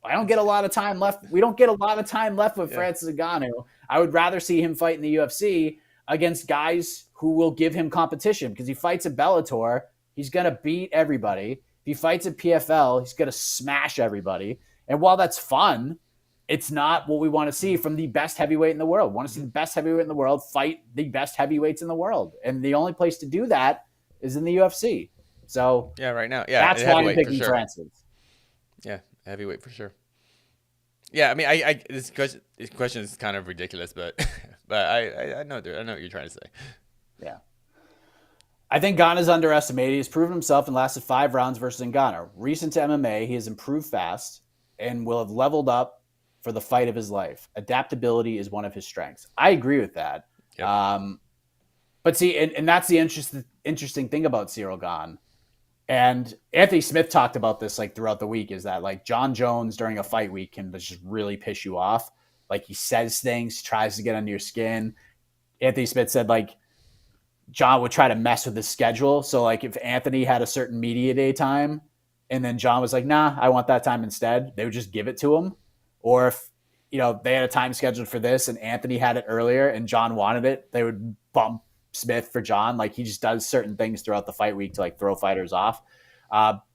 I don't get a lot of time left. We don't get a lot of time left with Francis Ngannou. I would rather see him fight in the UFC against guys who will give him competition, because he fights at Bellator. He's going to beat everybody. If he fights at PFL, he's going to smash everybody. And while that's fun, it's not what we want to see from the best heavyweight in the world. We want to see the best heavyweight in the world fight the best heavyweights in the world. And the only place to do that is in the UFC. So yeah, right now, that's why I'm picking Francis. Yeah, heavyweight for sure. Yeah, I mean, this question is kind of ridiculous, but I know what you're trying to say. Yeah. I think Gane is underestimated. He's proven himself and lasted 5 rounds versus Ngannou. Recent to MMA, he has improved fast and will have leveled up for the fight of his life. Adaptability is one of his strengths. I agree with that. Yep. But see, and that's the interesting thing about Ciryl Gane. And Anthony Smith talked about this like throughout the week, is that like Jon Jones during a fight week can just really piss you off. Like he says things, tries to get under your skin. Anthony Smith said like Jon would try to mess with his schedule. So like if Anthony had a certain media day time and then Jon was like, nah, I want that time instead, they would just give it to him. Or if, they had a time scheduled for this and Anthony had it earlier and Jon wanted it, they would bump Smith for Jon. Like he just does certain things throughout the fight week to like throw fighters off.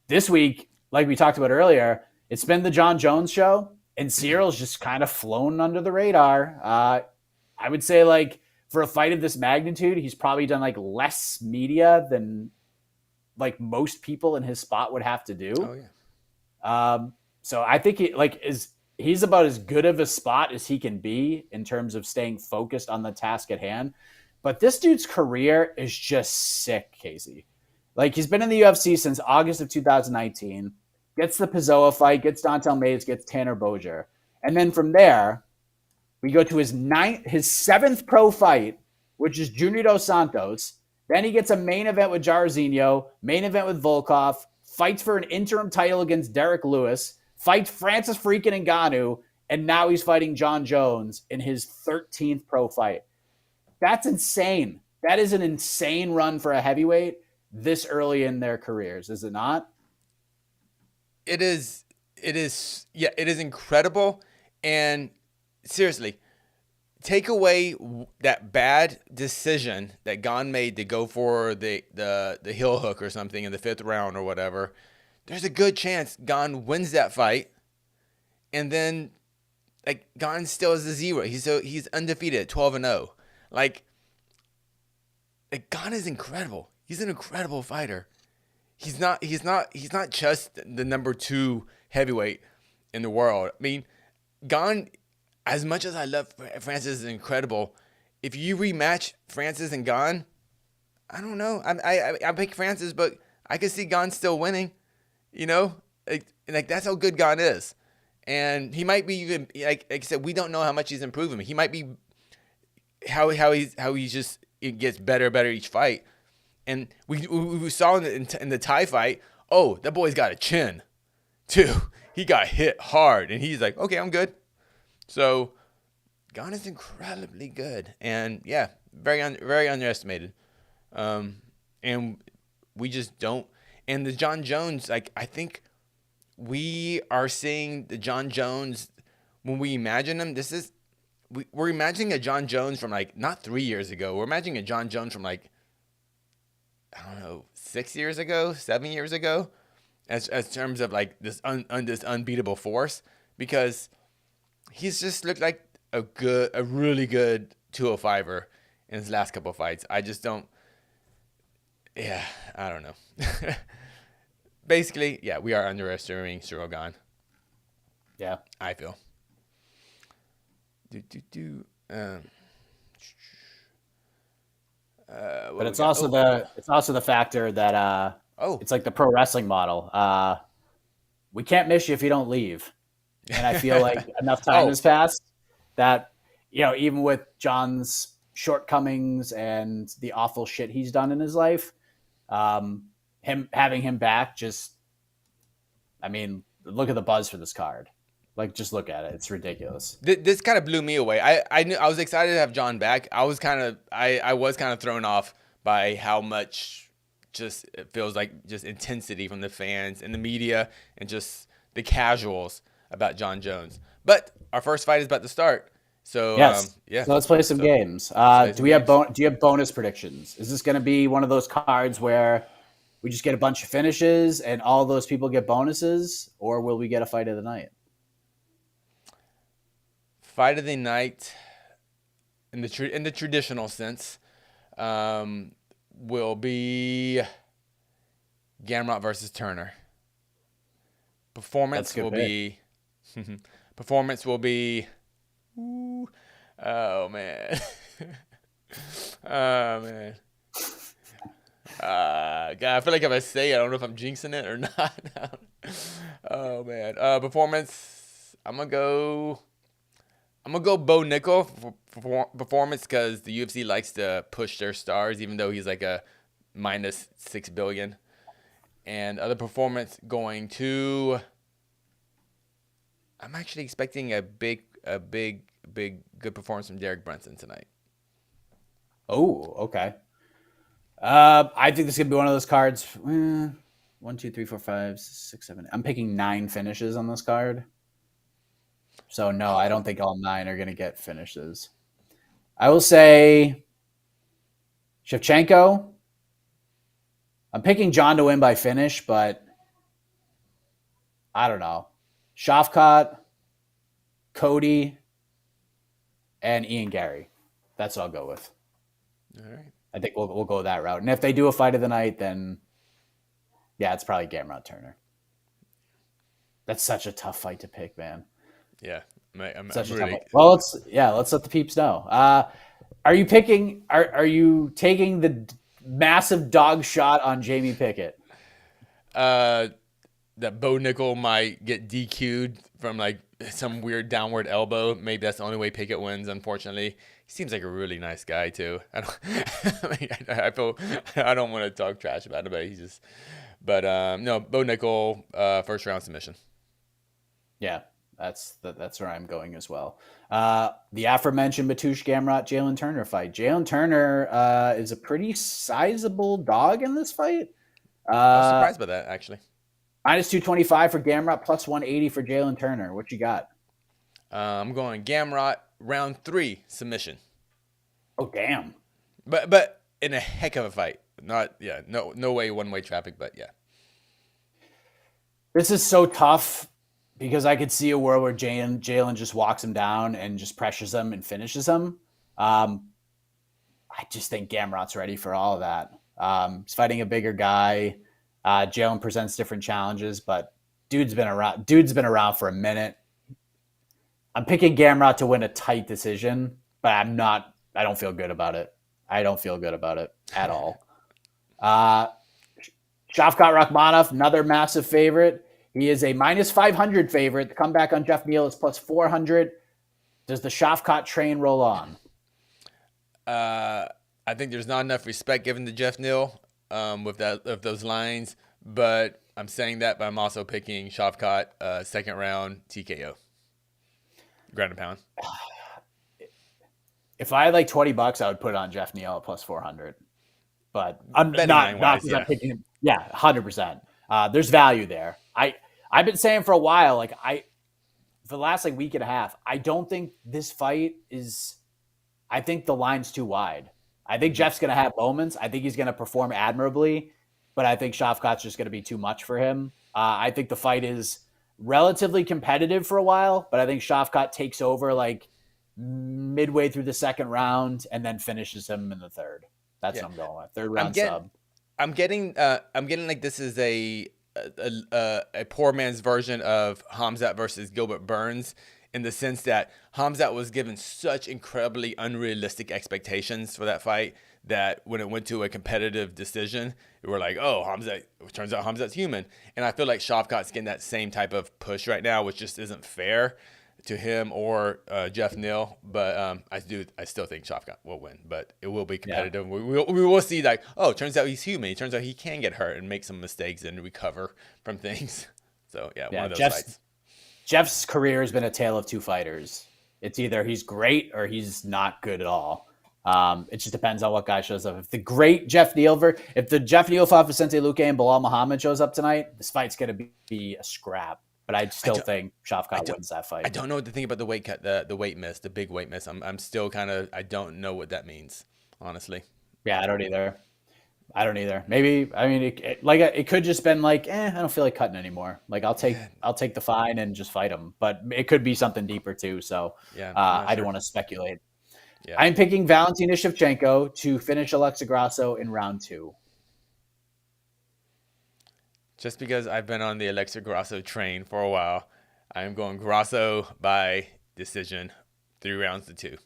This week, like we talked about earlier, it's been the Jon Jones show and Cyril's just kind of flown under the radar. I would say like for a fight of this magnitude, he's probably done like less media than like most people in his spot would have to do. Oh yeah. So I think he's about as good of a spot as he can be in terms of staying focused on the task at hand. But this dude's career is just sick, Casey. Like he's been in the UFC since August of 2019, gets the Pizzoa fight, gets Dontel Mays, gets Tanner Bozier. And then from there, we go to his 7th pro fight, which is Junior Dos Santos. Then he gets a main event with Jairzinho, main event with Volkov, fights for an interim title against Derek Lewis, fights Francis freaking Ngannou, and now he's fighting Jon Jones in his 13th pro fight. That's insane. That is an insane run for a heavyweight this early in their careers, is it not? It is. Yeah, it is incredible. And seriously, take away that bad decision that Gane made to go for the heel hook or something in the 5th round or whatever. There's a good chance Gane wins that fight, and then like Gane still is a 0. He's undefeated at 12-0. Like Gane is incredible. He's an incredible fighter. He's not just the number 2 heavyweight in the world. I mean, Gane, as much as I love Francis, is incredible. If you rematch Francis and Gane, I don't know. I pick Francis, but I could see Gane still winning. Like that's how good Gane is, and he might be even like I said, we don't know how much he's improving. He might be how he's just it gets better each fight. And we saw in the Thai fight, oh, that boy's got a chin too. He got hit hard, and he's like, okay, I'm good. So Gane is incredibly good, and yeah, very underestimated. And we just don't. And the Jon Jones, like I think we are seeing the Jon Jones when we imagine him. We're imagining a Jon Jones from like not 3 years ago. We're imagining a Jon Jones from like I don't know 6 years ago, 7 years ago, as terms of like this this unbeatable force, because he's just looked like a really good 205er in his last couple of fights. I just don't. Yeah, I don't know. Basically, yeah, we are underestimating Ciryl Gane. Yeah, I feel. But it's also the factor that it's like the pro wrestling model. We can't miss you if you don't leave. And I feel like enough time has passed that even with Jon's shortcomings and the awful shit he's done in his life. Having him back, just, I mean, look at the buzz for this card. Like, just look at it. It's ridiculous. This kind of blew me away. I knew I was excited to have Jon back. I was kind of thrown off by how much just it feels like just intensity from the fans and the media and just the casuals about Jon Jones. But our first fight is about to start. So yes. yeah. So let's play some games. Do you have bonus predictions? Is this going to be one of those cards where we just get a bunch of finishes and all those people get bonuses, or will we get a fight of the night? Fight of the night, in the traditional sense, will be Gamrot versus Turner. Performance will be. Ooh, oh man. Oh man. God, I feel like if I say it, I don't know if I'm jinxing it or not. Oh man. Performance. I'm gonna go Bo Nickel for performance because the UFC likes to push their stars, even though he's like a minus $6 billion. And other performance going to. I'm actually expecting a big good performance from Derek Brunson tonight. Oh, okay. I think this is gonna be one of those cards. 1, 2, 3, 4, 5, 6, 7. I'm picking 9 finishes on this card. So no, I don't think all 9 are gonna get finishes. I will say Shevchenko. I'm picking Jon to win by finish, but I don't know. Shafkat, Cody, and Ian Gary. That's what I'll go with. All right. I think we'll go that route. And if they do a fight of the night, then yeah, it's probably Gamrot Turner. That's such a tough fight to pick, man. Yeah, I'm Such really. a tough fight. Well, let's let the peeps know. Are you picking? Are you taking the massive dog shot on Jamie Pickett? That Bo Nickel might get DQ'd from like some weird downward elbow. Maybe that's the only way Pickett wins, unfortunately. He seems like a really nice guy too. I don't want to talk trash about him, but no, Bo Nickel, first round submission. Yeah, that's where I'm going as well. The aforementioned Mateusz Gamrot Jalen Turner fight. Jalen Turner is a pretty sizable dog in this fight. I was surprised by that, actually. Minus 225 for Gamrot, plus 180 for Jalen Turner. What you got? I'm going Gamrot round 3 submission. Oh damn! But in a heck of a fight. No way one way traffic, but yeah. This is so tough because I could see a world where Jalen just walks him down and just pressures him and finishes him. I just think Gamrot's ready for all of that. He's fighting a bigger guy. Jalen presents different challenges, but dude's been around for a minute. I'm picking Gamrot to win a tight decision, but I don't feel good about it. I don't feel good about it at all. Shavkat Rakhmonov, another massive favorite. He is a minus 500 favorite. The comeback on Jeff Neal is plus 400. Does the Shavkat train roll on? I think there's not enough respect given to Jeff Neal with those lines, but I'm saying that, but I'm also picking Shavkat second round TKO. Ground and pound. If I had like $20, I would put it on Jeff Neal at plus 400. But I'm Betting not line-wise, because I'm picking him. Yeah, 100%. There's value there. I've been saying for a while, like for the last like week and a half, I don't think this fight is. I think the line's too wide. I think Jeff's going to have moments. I think he's going to perform admirably, but I think Shavkat's just going to be too much for him. I think the fight is relatively competitive for a while, but I think Shavkat takes over like midway through the second round and then finishes him in the third. That's what I'm going with. Third round sub. I'm getting like this is a poor man's version of Khamzat versus Gilbert Burns, in the sense that Khamzat was given such incredibly unrealistic expectations for that fight that when it went to a competitive decision, we were like, oh, Khamzat, it turns out Khamzat's human. And I feel like Shavkat's getting that same type of push right now, which just isn't fair to him or Jeff Neal, but I still think Shevchenko will win, but it will be competitive. Yeah. We will see like, oh, it turns out he's human. It turns out he can get hurt and make some mistakes and recover from things. So one of those fights. Jeff's career has been a tale of two fighters. It's either he's great or he's not good at all. It just depends on what guy shows up. If the great Jeff Neal if the Jeff Neal fought Vicente Luque and Bilal Muhammad shows up tonight, this fight's going to be a scrap. But I still think Shevchenko wins that fight. I don't know what to think about the weight cut, the weight miss, the big weight miss. I'm still I don't know what that means, honestly. Yeah, I don't either. Maybe it could just been like, I don't feel like cutting anymore. Like I'll take the fine and just fight him. But it could be something deeper too. So I don't want to speculate. Yeah. I'm picking Valentina Shevchenko to finish Alexa Grasso in round 2. Just because I've been on the Alexa Grasso train for a while, I'm going Grasso by decision, 3 rounds to 2.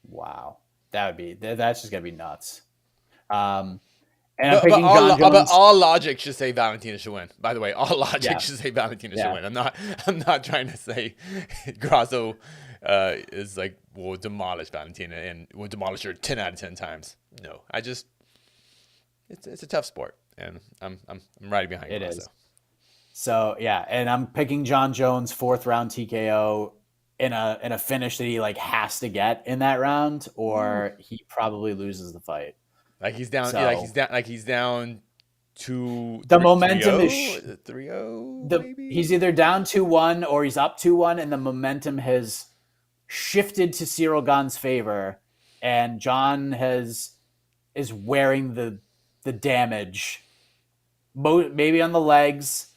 Wow, that's just gonna be nuts. I'm picking Jon Jones. But all logic should say Valentina should win. By the way, all logic should say Valentina should win. I'm not trying to say Grasso is like will demolish Valentina and will demolish her 10 out of 10 times. No, it's a tough sport. And I'm right behind you. It is. So and I'm picking Jon Jones 4th round TKO in a finish that he like has to get in that round, or he probably loses the fight. Like he's down. He's down to the momentum is 3-0. Maybe he's either down 2-1 or he's up 2-1, and the momentum has shifted to Ciryl Gane's favor, and Jon is wearing the damage. Maybe on the legs,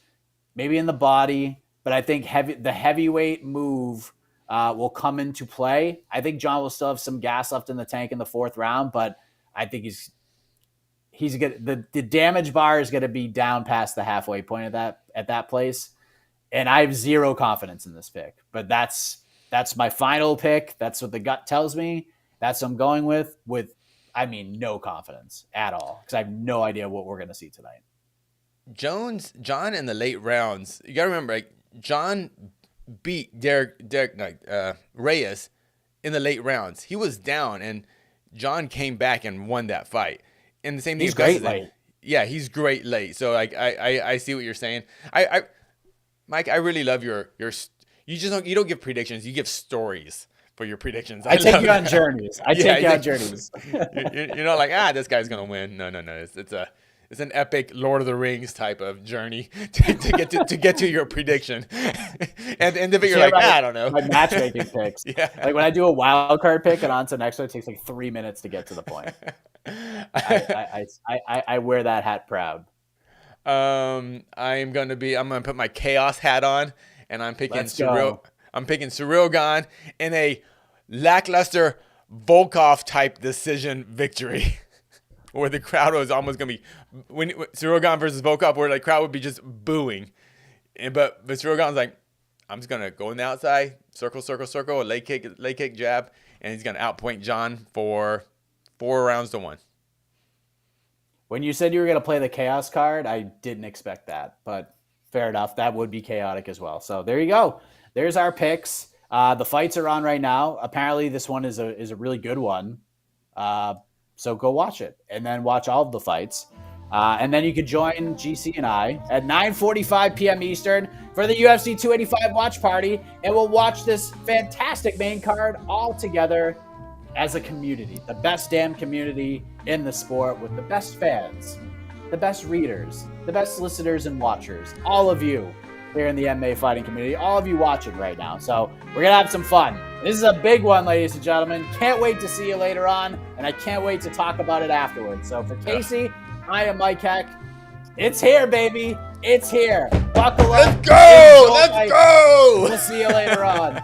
maybe in the body, but I think the heavyweight move will come into play. I think Jon will still have some gas left in the tank in the 4th round, but I think he's good. The damage bar is going to be down past the halfway point at that place, and I have zero confidence in this pick. But that's my final pick. That's what the gut tells me. That's what I'm going with. No confidence at all, because I have no idea what we're going to see tonight. Jon in the late rounds. You got to remember, like, Jon beat Reyes in the late rounds. He was down, and Jon came back and won that fight. And the same thing. He's great late. Yeah, he's great late. So like, I see what you're saying. Mike, I really love you don't give predictions. You give stories for your predictions. I take you on journeys. Take you on journeys. You're not like, this guy's gonna win. No. It's an epic Lord of the Rings type of journey to get to your prediction. And at the end of it, you're like, I don't know. My matchmaking picks. Yeah. Like when I do a wild card pick and on to the next one, it takes like 3 minutes to get to the point. I wear that hat proud. I'm gonna put my chaos hat on, and I'm picking Cyril Gane in a lackluster Volkov type decision victory. Where the crowd was almost gonna be when Ciryl Gane versus Volkov, where the crowd would be just booing, but Ciryl Gane's like, I'm just gonna go on the outside, circle, a leg kick, jab, and he's gonna outpoint Jon for 4 rounds to 1. When you said you were gonna play the chaos card, I didn't expect that, but fair enough. That would be chaotic as well. So there you go. There's our picks. The fights are on right now. Apparently, this one is a really good one. So go watch it, and then watch all of the fights. And then you could join GC and I at 9:45 p.m. Eastern for the UFC 285 watch party, and we'll watch this fantastic main card all together as a community, the best damn community in the sport, with the best fans, the best readers, the best listeners and watchers, all of you here in the MMA fighting community, all of you watching right now. So we're going to have some fun. This is a big one, ladies and gentlemen. Can't wait to see you later on, and I can't wait to talk about it afterwards. So for Casey, I am Mike Heck. It's here, baby. It's here. Buckle up. Let's go. We'll see you later on.